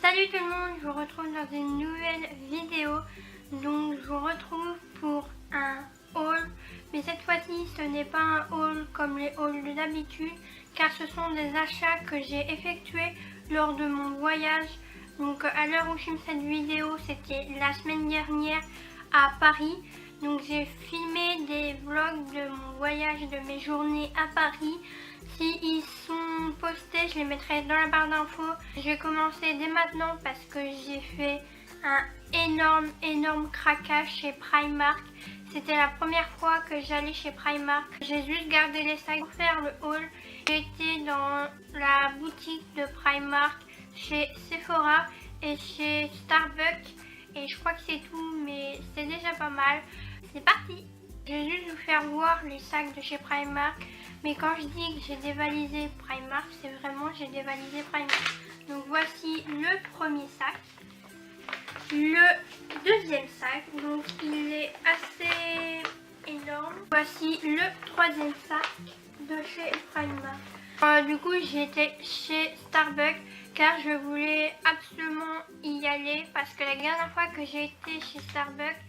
Salut tout le monde, je vous retrouve dans une nouvelle vidéo. Donc je vous retrouve pour un haul, mais cette fois-ci ce n'est pas un haul comme les hauls de d'habitude, car ce sont des achats que j'ai effectués lors de mon voyage. Donc à l'heure où je filme cette vidéo, c'était la semaine dernière à Paris. Donc j'ai filmé des vlogs de mon voyage, de mes journées à Paris. Si ils sont postés, je les mettrai dans la barre d'infos. Je vais commencer dès maintenant parce que j'ai fait un énorme craquage chez Primark. C'était la première fois que j'allais chez Primark. J'ai juste gardé les sacs pour faire le haul. J'étais dans la boutique de Primark, chez Sephora et chez Starbucks. Et je crois que c'est tout, mais c'est déjà pas mal. C'est parti! Je vais juste vous faire voir les sacs de chez Primark. Mais quand je dis que j'ai dévalisé Primark, c'est vraiment j'ai dévalisé Primark. Donc voici le premier sac. Le deuxième sac, donc il est assez énorme. Voici le troisième sac de chez Primark. Du coup j'étais chez Starbucks car je voulais absolument y aller parce que la dernière fois que j'ai été chez Starbucks,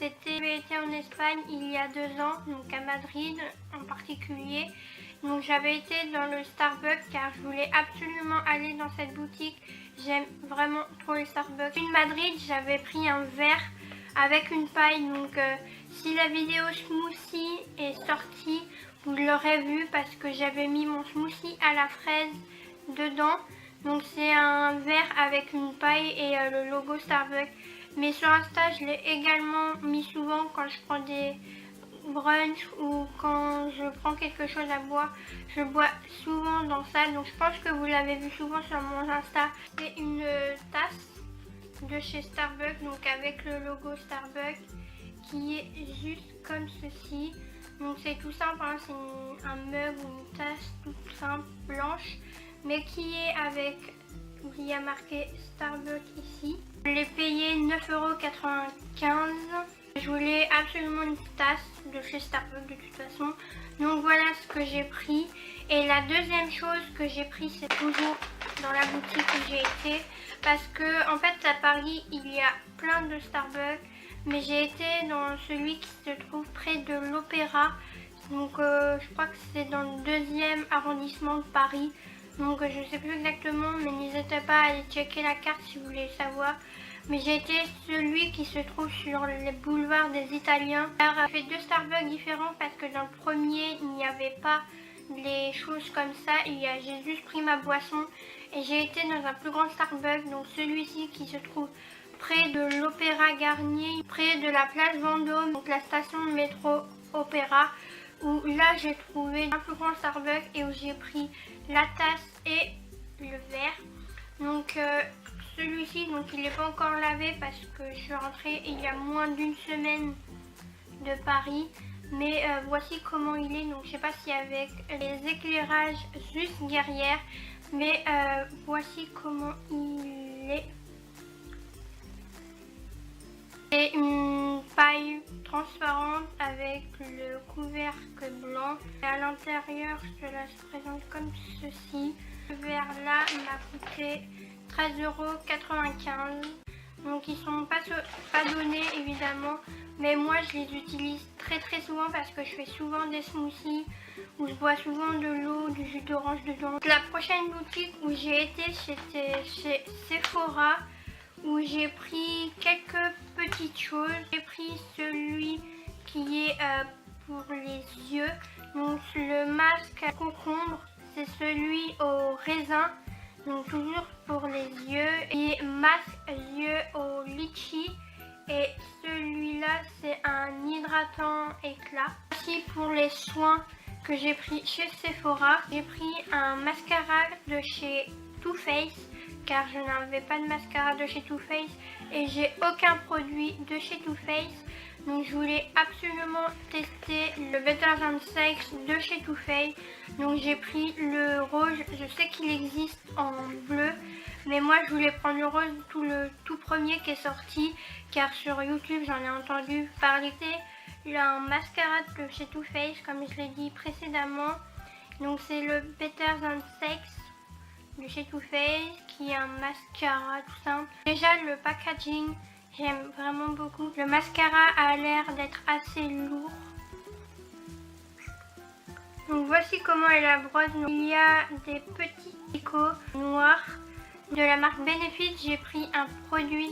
j'ai été en Espagne il y a 2 ans, donc à Madrid en particulier. Donc j'avais été dans le Starbucks car je voulais absolument aller dans cette boutique. J'aime vraiment trop les Starbucks. À Madrid, j'avais pris un verre avec une paille. Donc si la vidéo smoothie est sortie, vous l'aurez vu parce que j'avais mis mon smoothie à la fraise dedans. Donc c'est un verre avec une paille et le logo Starbucks. Mais sur Insta, je l'ai également mis souvent quand je prends des brunchs ou quand je prends quelque chose à boire. Je bois souvent dans ça, donc je pense que vous l'avez vu souvent sur mon Insta. C'est une tasse de chez Starbucks, donc avec le logo Starbucks qui est juste comme ceci. Donc c'est tout simple, hein, c'est un mug ou une tasse toute simple, blanche, mais qui est avec... Il y a marqué Starbucks ici. Je l'ai payé 9,95 €. Je voulais absolument une tasse de chez Starbucks de toute façon. Donc voilà ce que j'ai pris. Et la deuxième chose que j'ai pris, c'est toujours dans la boutique où j'ai été. Parce que en fait à Paris, il y a plein de Starbucks. Mais j'ai été dans celui qui se trouve près de l'Opéra. Donc je crois que c'est dans le 2e arrondissement de Paris. Donc je ne sais plus exactement, mais n'hésitez pas à aller checker la carte si vous voulez savoir. Mais j'ai été celui qui se trouve sur les boulevards des Italiens. J'ai fait 2 Starbucks différents parce que dans le premier, il n'y avait pas les choses comme ça. J'ai juste pris ma boisson et j'ai été dans un plus grand Starbucks. Donc celui-ci qui se trouve près de l'Opéra Garnier, près de la place Vendôme, donc la station de métro Opéra. Où là j'ai trouvé un plus grand Starbucks et où j'ai pris la tasse et le verre. Donc celui-ci, donc il n'est pas encore lavé parce que je suis rentrée il y a moins d'1 semaine de Paris. Mais voici comment il est. Donc je sais pas si avec les éclairages juste derrière, mais voici comment il est. C'est une paille transparente avec le couvercle blanc. Et à l'intérieur, cela se présente comme ceci. Ce verre là m'a coûté 13,95 €. Donc ils sont pas donnés évidemment. Mais moi je les utilise très souvent parce que je fais souvent des smoothies où je bois souvent de l'eau, du jus d'orange dedans. La prochaine boutique où j'ai été, c'était chez Sephora, où j'ai pris quelques petites choses. J'ai pris celui qui est pour les yeux. Donc le masque à concombre, c'est celui au raisin. Donc toujours pour les yeux. Et masque yeux au litchi. Et celui-là, c'est un hydratant éclat. Aussi pour les soins que j'ai pris chez Sephora. J'ai pris un mascara de chez Too Faced, car je n'avais pas de mascara de chez Too Faced et j'ai aucun produit de chez Too Faced. Donc je voulais absolument tester le Better Than Sex de chez Too Faced. Donc j'ai pris le rose. Je sais qu'il existe en bleu, mais moi je voulais prendre le rose, le tout premier qui est sorti, car sur YouTube j'en ai entendu parler. Il a un mascara de chez Too Faced, comme je l'ai dit précédemment. Donc c'est le Better Than Sex. de chez Too Faced, qui est un mascara tout simple. Déjà le packaging, j'aime vraiment beaucoup. Le mascara a l'air d'être assez lourd. Donc voici comment est la brosse. Donc, il y a des petits picots noirs. De la marque Benefit, j'ai pris un produit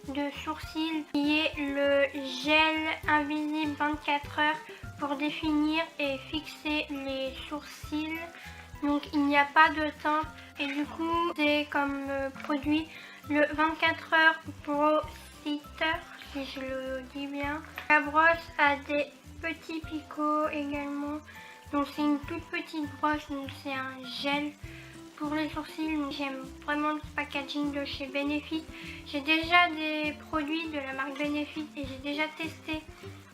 de sourcils qui est le gel invisible 24 heures pour définir et fixer les sourcils. Donc il n'y a pas de teinte et du coup c'est comme produit le 24 heures Pro Sitter, si je le dis bien. La brosse a des petits picots également. Donc c'est une toute petite brosse, donc c'est un gel pour les sourcils. J'aime vraiment le packaging de chez Benefit. J'ai déjà des produits de la marque Benefit et j'ai déjà testé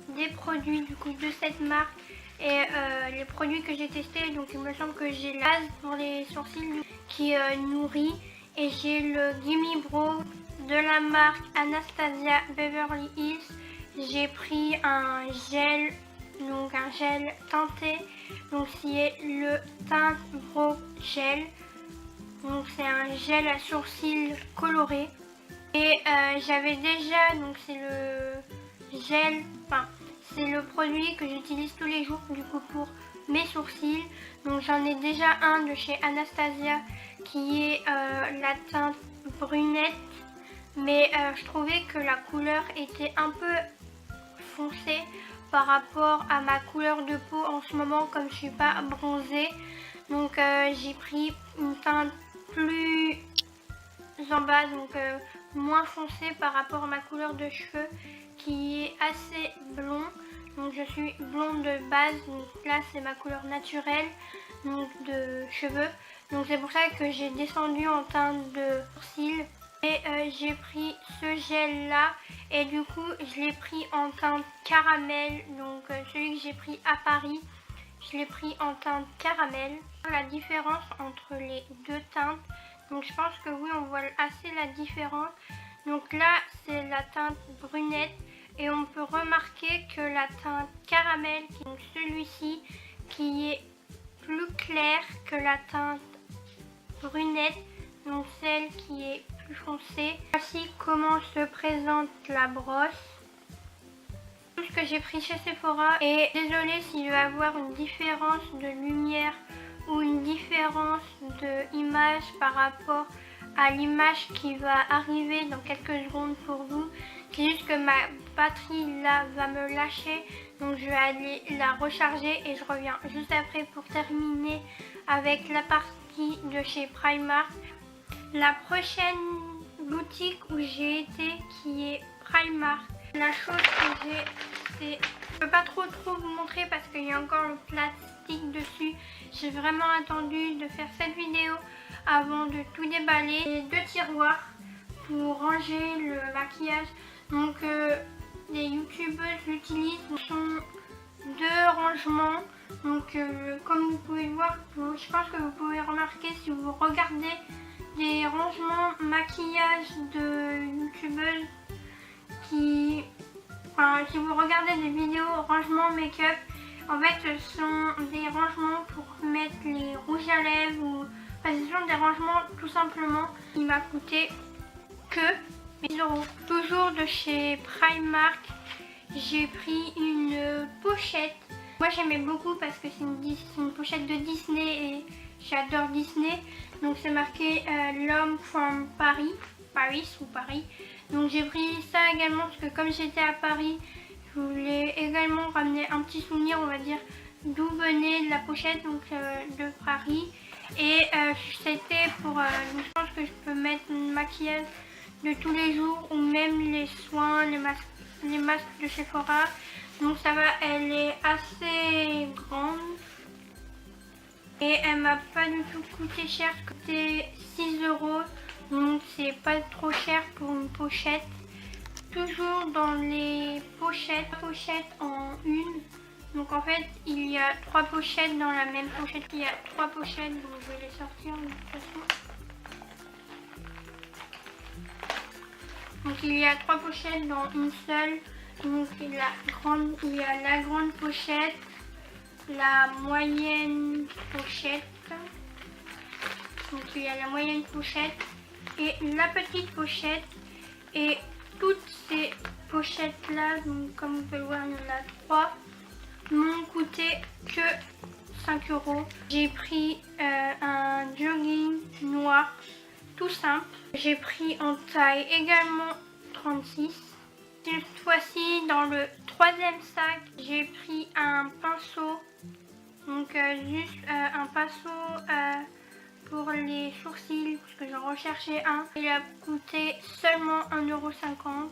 des produits du coup de cette marque. Et les produits que j'ai testés, donc il me semble que j'ai la base pour les sourcils qui nourrit. Et j'ai le Gimme Brow de la marque Anastasia Beverly Hills. J'ai pris un gel, donc un gel teinté, donc c'est le Tint Brow Gel. Donc c'est un gel à sourcils coloré. Et j'avais déjà, donc c'est le gel, enfin c'est le produit que j'utilise tous les jours du coup pour mes sourcils. Donc j'en ai déjà un de chez Anastasia qui est la teinte brunette. Mais je trouvais que la couleur était un peu foncée par rapport à ma couleur de peau en ce moment, comme je suis pas bronzée. Donc j'ai pris une teinte plus en bas, donc moins foncée par rapport à ma couleur de cheveux qui est assez blond. Donc je suis blonde de base, donc là c'est ma couleur naturelle donc de cheveux. Donc c'est pour ça que j'ai descendu en teinte de sourcils. Et j'ai pris ce gel là et du coup je l'ai pris en teinte caramel. Donc celui que j'ai pris à Paris, je l'ai pris en teinte caramel. La différence entre les deux teintes, donc je pense que oui on voit assez la différence. Donc là c'est la teinte brunette et on peut remarquer que la teinte caramel, donc celui-ci qui est plus clair que la teinte brunette, donc celle qui est plus foncée. Voici comment se présente la brosse. Tout ce que j'ai pris chez Sephora, et désolée s'il va y avoir une différence de lumière ou une différence d'image par rapport à l'image qui va arriver dans quelques secondes pour vous. C'est juste que ma batterie là va me lâcher, donc je vais aller la recharger et je reviens juste après pour terminer avec la partie de chez Primark. La prochaine boutique où j'ai été qui est Primark, la chose que j'ai, c'est, je peux pas trop vous montrer parce qu'il y a encore le plastique dessus. J'ai vraiment attendu de faire cette vidéo avant de tout déballer. Les deux tiroirs pour ranger le maquillage. Donc les youtubeuses l'utilisent. Ce sont deux rangements. Donc comme vous pouvez le voir, je pense que vous pouvez remarquer si vous regardez des rangements maquillage de youtubeuses qui... Enfin, si vous regardez des vidéos rangement make-up, en fait ce sont des rangements pour mettre les rouges à lèvres ou... Enfin, ce sont des rangements tout simplement qui m'a coûté que 10 €. Toujours de chez Primark, j'ai pris une pochette. Moi j'aimais beaucoup parce que c'est une pochette de Disney et j'adore Disney. Donc c'est marqué L'homme from Paris, ou Paris. Donc j'ai pris ça également parce que comme j'étais à Paris, je voulais également ramener un petit souvenir, on va dire, d'où venait la pochette, donc de Paris. Et c'était pour, je pense que je peux mettre un maquillage de tous les jours ou même les soins, les masques de Sephora. Donc ça va, elle est assez grande et elle m'a pas du tout coûté cher, coûté 6 €. Donc c'est pas trop cher pour une pochette. Toujours dans les pochettes en une. Donc en fait il y a 3 pochettes dans la même pochette. Il y a 3 pochettes, donc je vais les sortir de toute façon. Donc il y a 3 pochettes dans une seule. Donc il y a la grande pochette, la moyenne pochette Donc il y a la moyenne pochette et la petite pochette. Et toutes ces pochettes là, donc comme vous pouvez le voir, il y en a 3, m'ont coûté que 5 €. J'ai pris un jogging noir tout simple. J'ai pris en taille également 36. Cette fois-ci, dans le 3e sac, j'ai pris un pinceau. Donc juste un pinceau pour les sourcils, parce que j'en recherchais un. Il a coûté seulement 1,50 €.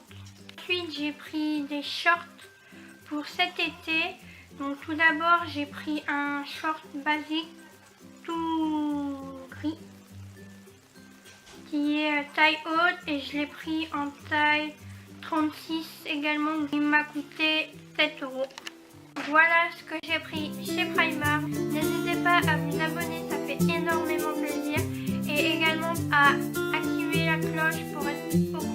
Ensuite, j'ai pris des shorts pour cet été. Donc tout d'abord, j'ai pris un short basique tout gris qui est taille haute et je l'ai pris en taille 36 également. Il m'a coûté 7 €. Voilà ce que j'ai pris chez Primark. N'hésitez pas à vous abonner, ça fait énormément plaisir. Et également à activer la cloche pour être au